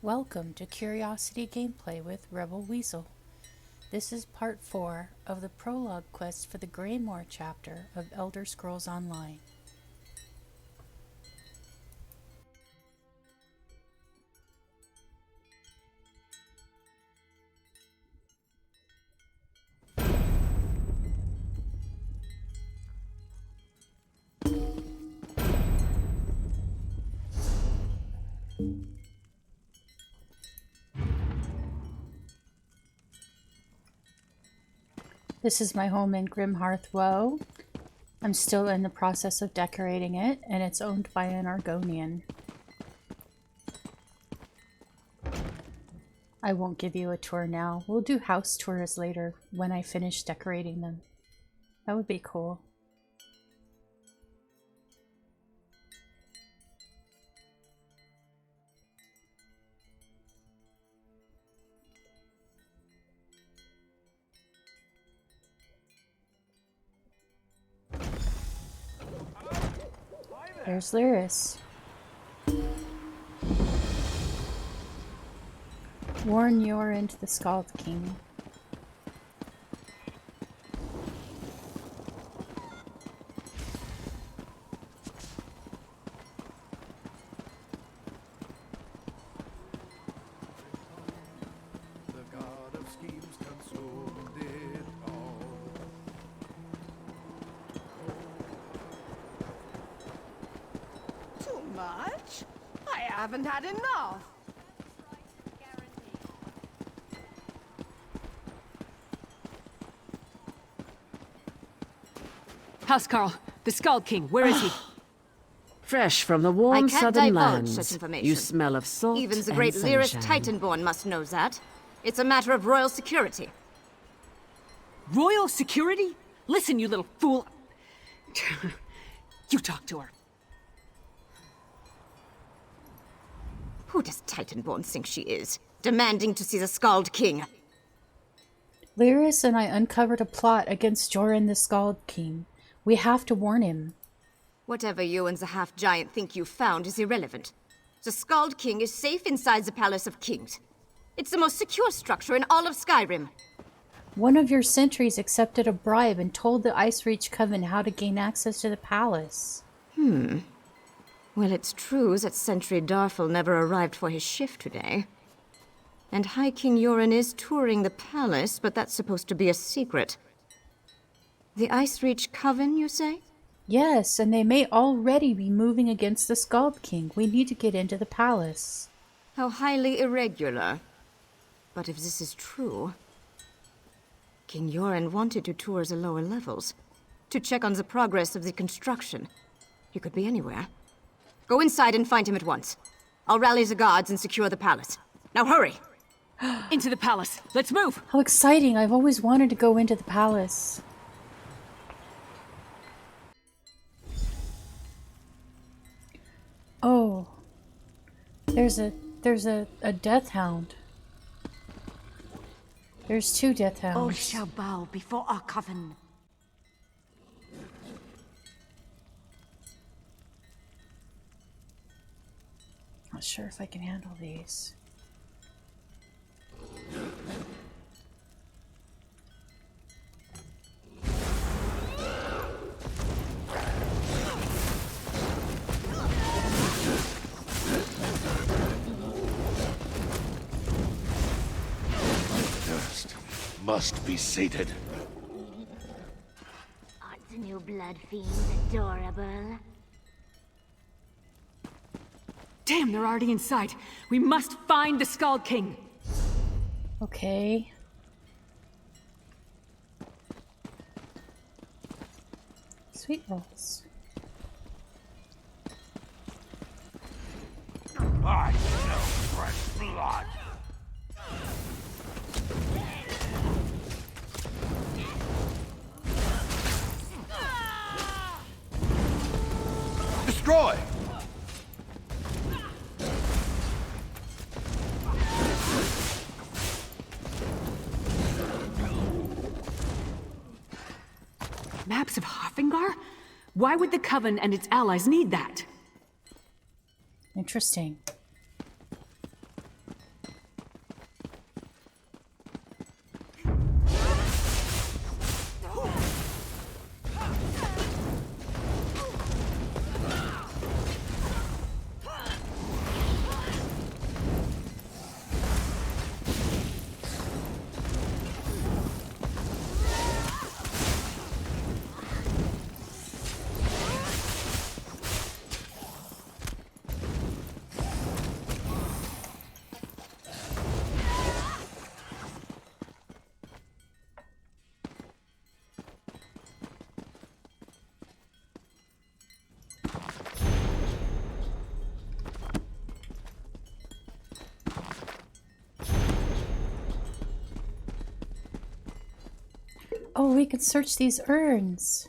Welcome to Curiosity Gameplay with Rebel Weasel. This is part 4 of the Prologue quest for the Greymoor chapter of Elder Scrolls Online. This is my home in Grimhearth Woe. I'm still in the process of decorating it, and it's owned by an Argonian. I won't give you a tour now. We'll do house tours later when I finish decorating them. That would be cool. There's Lyris. Warn Yoren to the Scald King. Much? I haven't had enough. Housecarl, the Scald King, where is he? Fresh from the warm southern lands. Such information. You smell of salt Even the and great Lyris sunshine. Titanborn must know that. It's a matter of royal security. Royal security? Listen, you little fool. You talk to her. Who does Titanborn think she is? Demanding to see the Scald King. Lyris and I uncovered a plot against Joran the Scald King. We have to warn him. Whatever you and the half-giant think you found is irrelevant. The Scald King is safe inside the Palace of Kings. It's the most secure structure in all of Skyrim. One of your sentries accepted a bribe and told the Icereach Coven how to gain access to the palace. Well, it's true that Sentry Darfel never arrived for his shift today. And High King Yoren is touring the palace, but that's supposed to be a secret. The Icereach Coven, you say? Yes, and they may already be moving against the Scald King. We need to get into the palace. How highly irregular. But if this is true... King Yoren wanted to tour the lower levels, to check on the progress of the construction. He could be anywhere. Go inside and find him at once. I'll rally the guards and secure the palace. Now hurry! Into the palace. Let's move! How exciting! I've always wanted to go into the palace. Oh. There's a death hound. There's 2 death hounds. All shall bow before our coven. Not sure if I can handle these. Thirst must be sated. Aren't the new blood fiends adorable? Damn, they're already inside. We must find the Scald King. Okay. Sweet rolls. I smell fresh blood. Destroy! Maps of Hoffingar? Why would the Coven and its allies need that? Interesting. we can search these urns.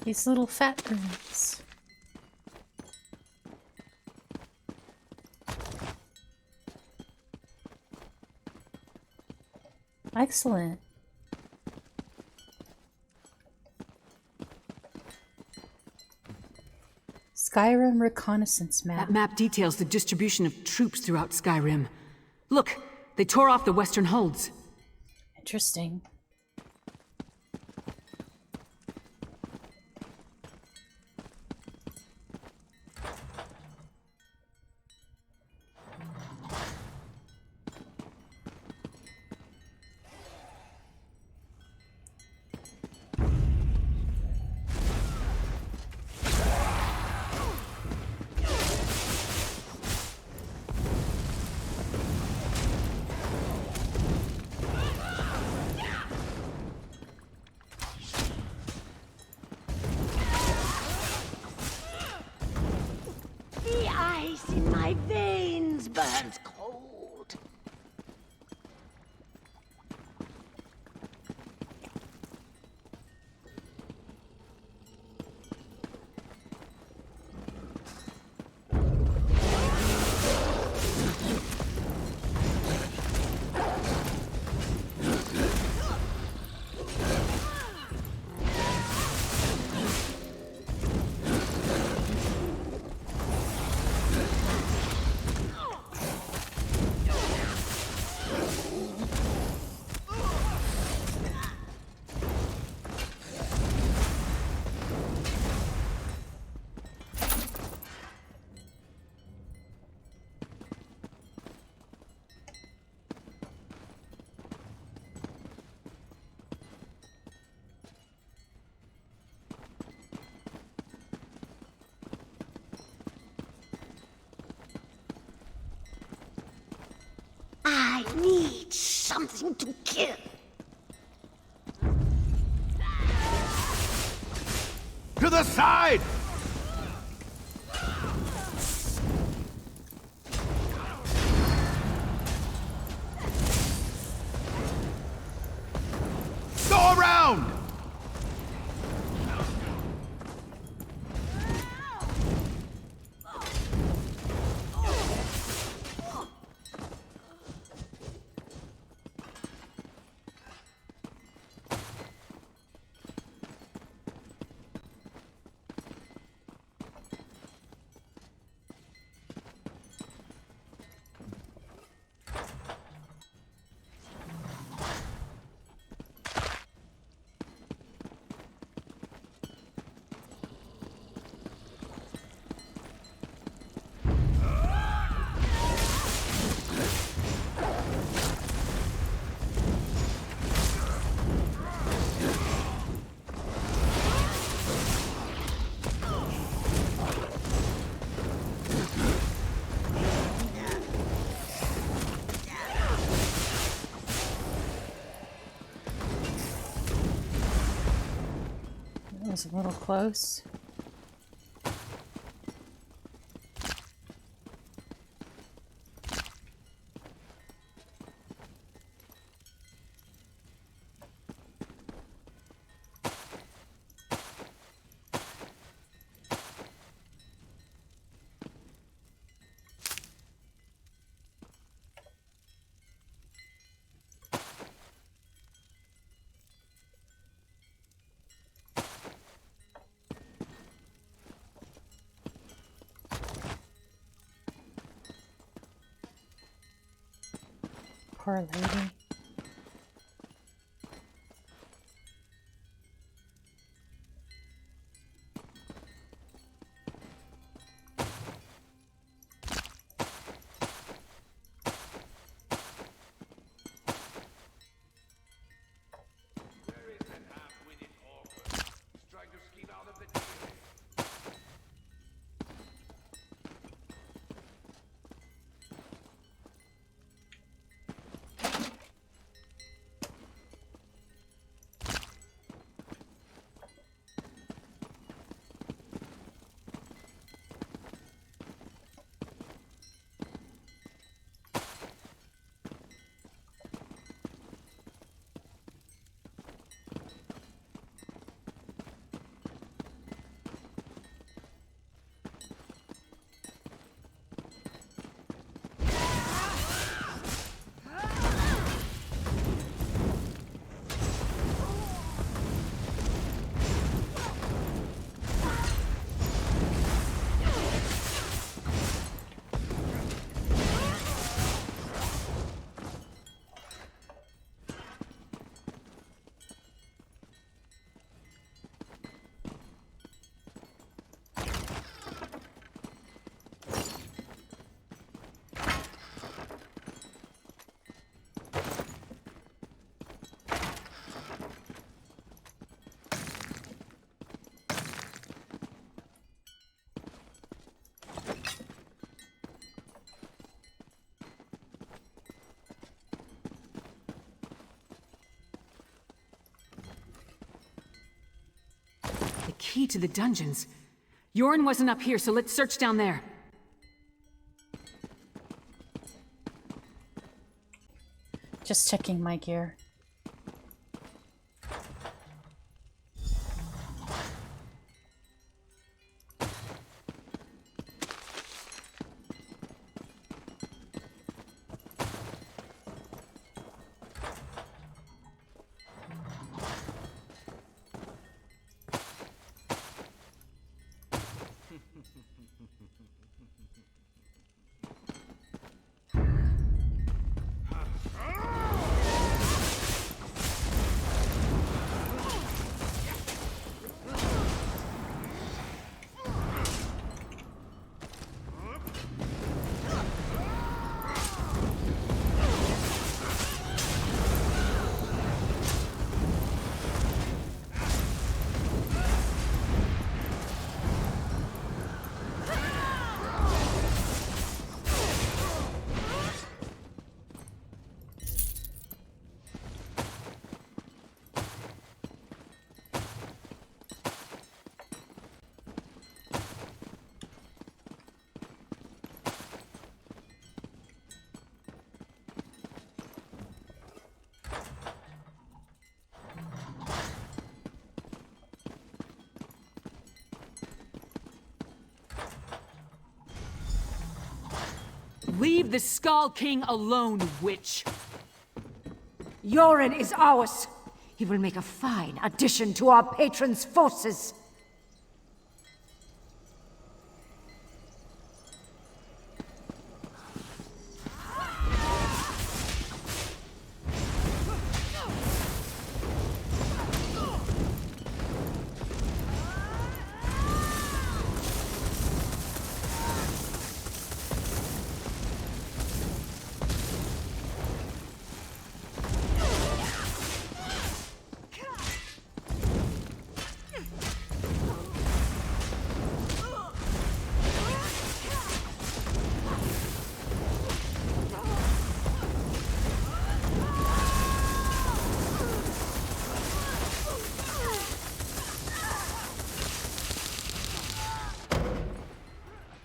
These little fat urns. Excellent. Skyrim reconnaissance map. That map details the distribution of troops throughout Skyrim. Look, they tore off the western holds. Interesting. The ice in my veins burns cold. I need something to kill. To the side! Go around! That was a little close. Poor lady. key to the dungeons. Yorin wasn't up here, so let's search down there. Just checking my gear. Leave the Skull King alone, witch! Yorin is ours. He will make a fine addition to our patron's forces.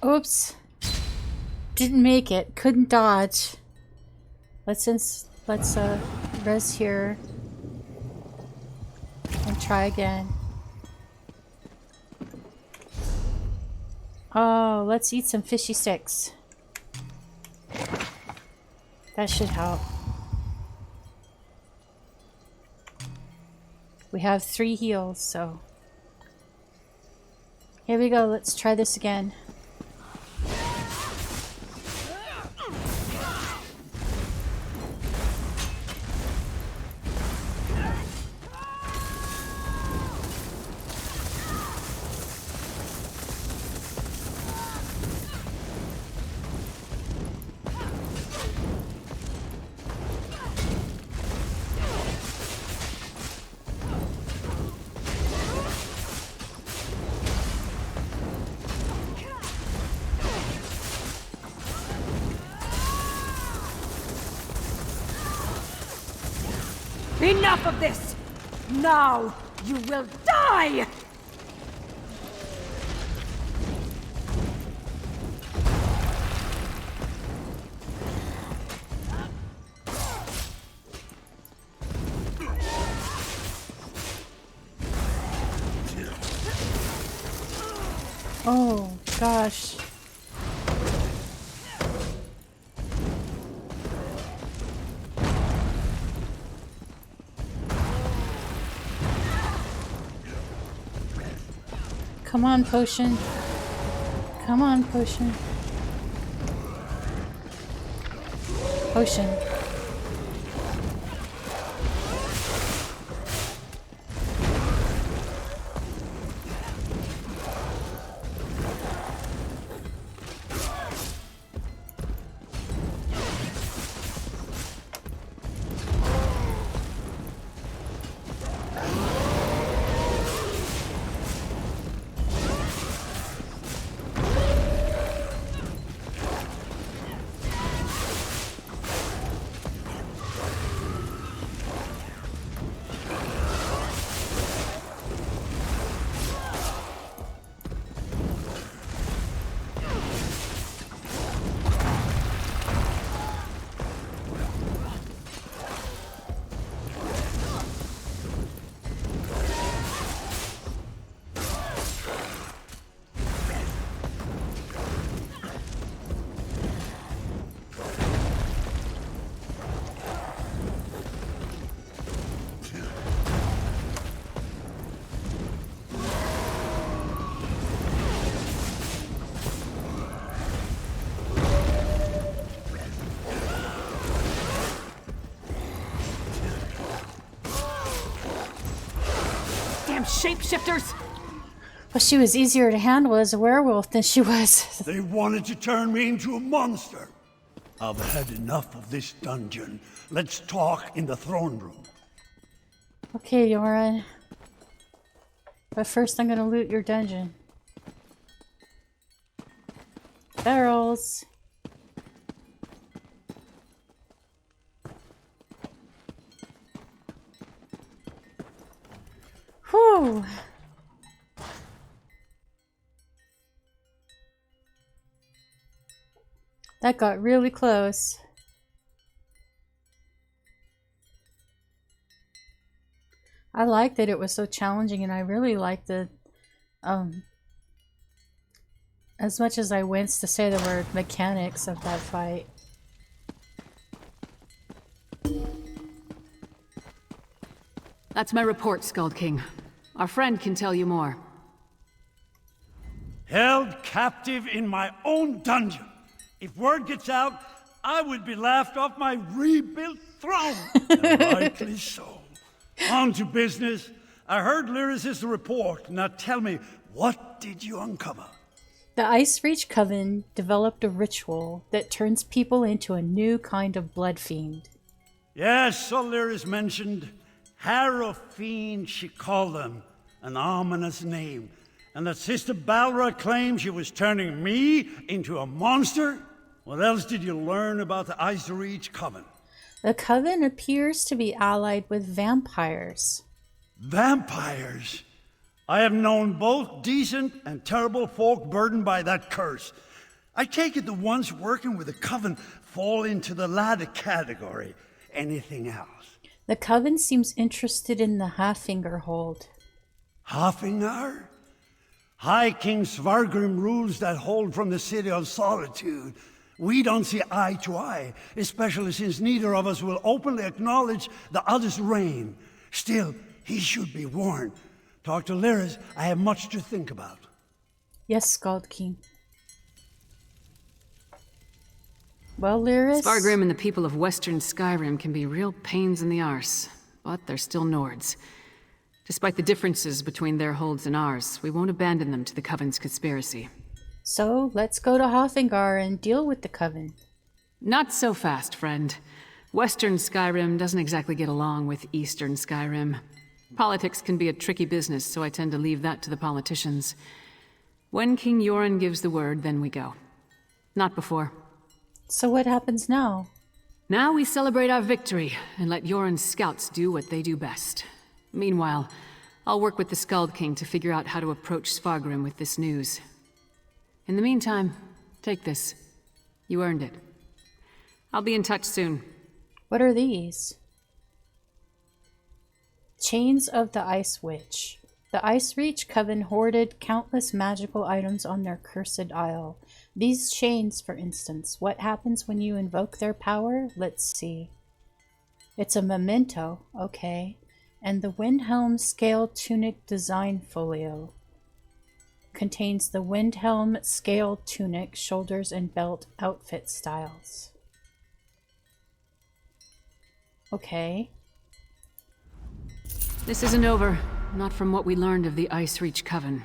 Oops. Didn't make it. Couldn't dodge. Let's res here. And try again. Oh, let's eat some fishy sticks. That should help. We have 3 heals, so... Here we go, let's try this again. Enough of this! Now you will die! Oh, gosh. Come on, potion. Come on, potion. Potion. shapeshifters! Well, she was easier to handle as a werewolf than she was. They wanted to turn me into a monster. I've had enough of this dungeon. Let's talk in the throne room. Okay, Yoren. But first I'm gonna loot your dungeon. Barrels. Whew. That got really close. I liked that it was so challenging, and I really liked the, as much as I winced to say the word, mechanics of that fight. That's my report, Skald King. Our friend can tell you more. Held captive in my own dungeon. If word gets out, I would be laughed off my rebuilt throne. And rightly so. On to business. I heard Lyris' report. Now tell me, what did you uncover? The Ice Reach Coven developed a ritual that turns people into a new kind of blood fiend. Yes, so Lyris mentioned. Harrow Fiend, she called them. An ominous name. And that Sister Balra claimed she was turning me into a monster? What else did you learn about the Ice Reach Coven? The Coven appears to be allied with vampires. Vampires? I have known both decent and terrible folk burdened by that curse. I take it the ones working with the Coven fall into the latter category. Anything else? The Coven seems interested in the Halffinger hold. Halffinger? High King Svargrim rules that hold from the City of Solitude. We don't see eye to eye, especially since neither of us will openly acknowledge the other's reign. Still, he should be warned. Talk to Lyris. I have much to think about. Yes, Skald King. Well, Lyris... Svargrim and the people of Western Skyrim can be real pains in the arse, but they're still Nords. Despite the differences between their holds and ours, we won't abandon them to the Coven's conspiracy. So, let's go to Halffinger and deal with the Coven. Not so fast, friend. Western Skyrim doesn't exactly get along with Eastern Skyrim. Politics can be a tricky business, so I tend to leave that to the politicians. When King Yoren gives the word, then we go. Not before. So what happens now? Now we celebrate our victory, and let Yoren's scouts do what they do best. Meanwhile, I'll work with the Skald King to figure out how to approach Svargrim with this news. In the meantime, take this. You earned it. I'll be in touch soon. What are these? Chains of the Ice Witch. The Ice Reach Coven hoarded countless magical items on their cursed isle. These chains, for instance, what happens when you invoke their power? Let's see. It's a memento, okay. And the Windhelm Scale Tunic Design Folio. Contains the Windhelm Scale Tunic, Shoulders and Belt outfit styles. Okay. This isn't over. Not from what we learned of the Ice Reach Coven.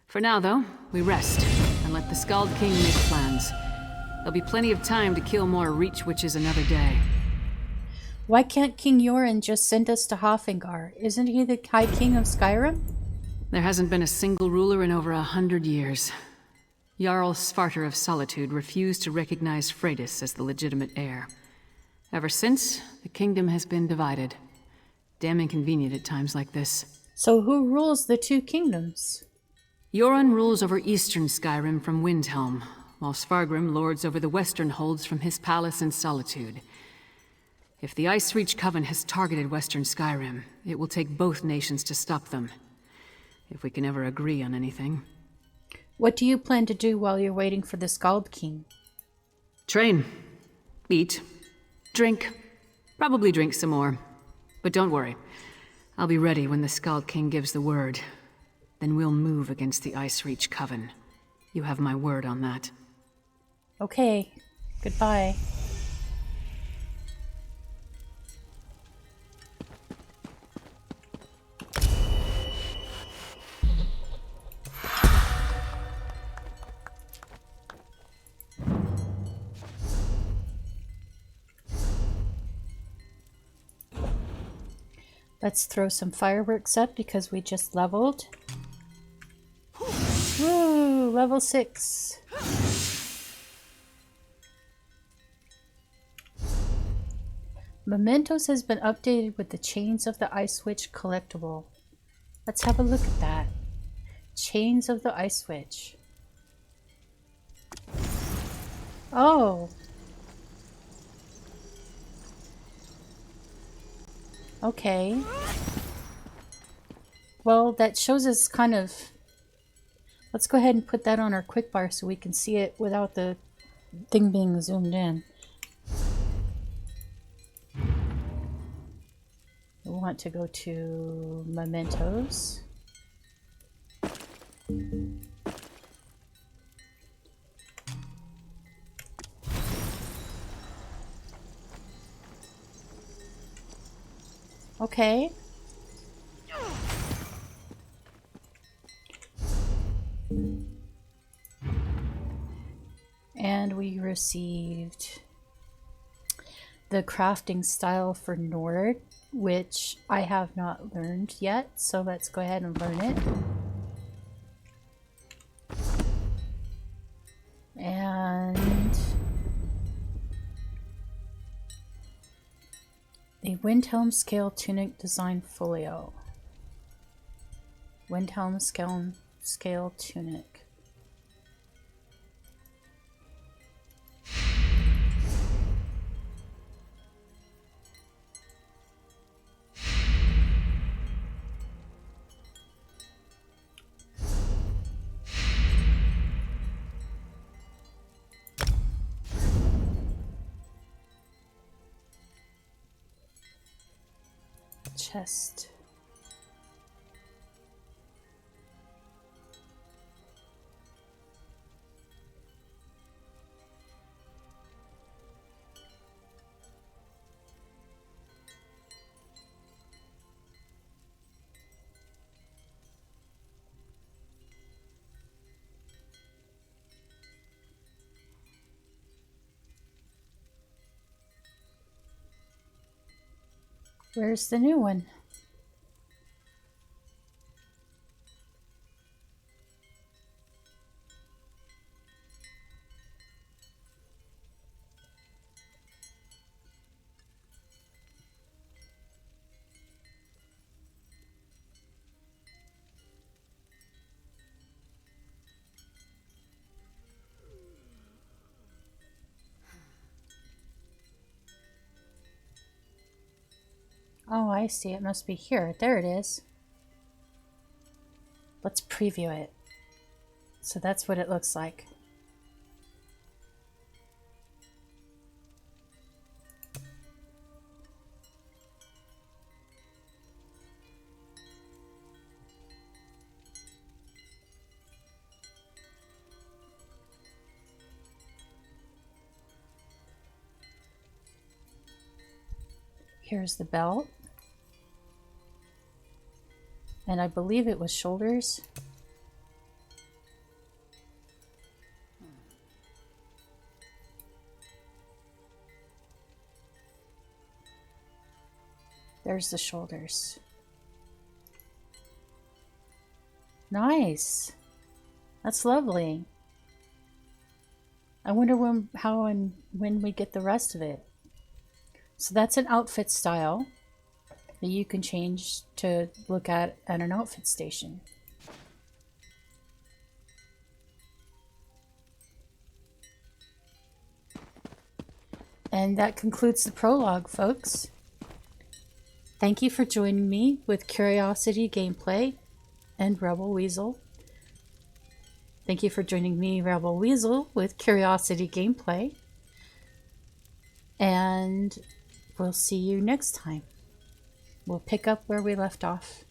For now, though, we rest and let the Skald King make plans. There'll be plenty of time to kill more Reach Witches another day. Why can't King Yoren just send us to Halffinger? Isn't he the High King of Skyrim? There hasn't been a single ruler in over 100 years. Jarl Svarter of Solitude refused to recognize Freydis as the legitimate heir. Ever since, the kingdom has been divided. Damn inconvenient at times like this. So who rules the two kingdoms? Yoren rules over eastern Skyrim from Windhelm, while Svargrim lords over the western holds from his palace in Solitude. If the Ice Reach Coven has targeted western Skyrim, it will take both nations to stop them. If we can ever agree on anything. What do you plan to do while you're waiting for the Skald King? Train. Eat. Drink. Probably drink some more. But don't worry. I'll be ready when the Skald King gives the word. Then we'll move against the Ice Reach Coven. You have my word on that. Okay. Goodbye. Let's throw some fireworks up because we just leveled. Woo! Level 6. Mementos has been updated with the Chains of the Ice Witch collectible. Let's have a look at that. Chains of the Ice Witch. Oh! Okay. Well, that shows us kind of... Let's go ahead and put that on our quick bar so we can see it without the thing being zoomed in. We want to go to Mementos. Okay. And we received the crafting style for Nord, which I have not learned yet, so let's go ahead and learn it. And the Windhelm Scale Tunic Design Folio. Windhelm Scale Tunic. Chest. Where's the new one? Oh, I see. It must be here. There it is. Let's preview it. So that's what it looks like. Here's the belt. And I believe it was shoulders. There's the shoulders. Nice. That's lovely. I wonder how and when we get the rest of it. So that's an outfit style that you can change to look at an outfit station. And that concludes the prologue, folks. Thank you for joining me with Curiosity Gameplay and Rebel Weasel. Thank you for joining me, Rebel Weasel, with Curiosity Gameplay. And we'll see you next time. We'll pick up where we left off.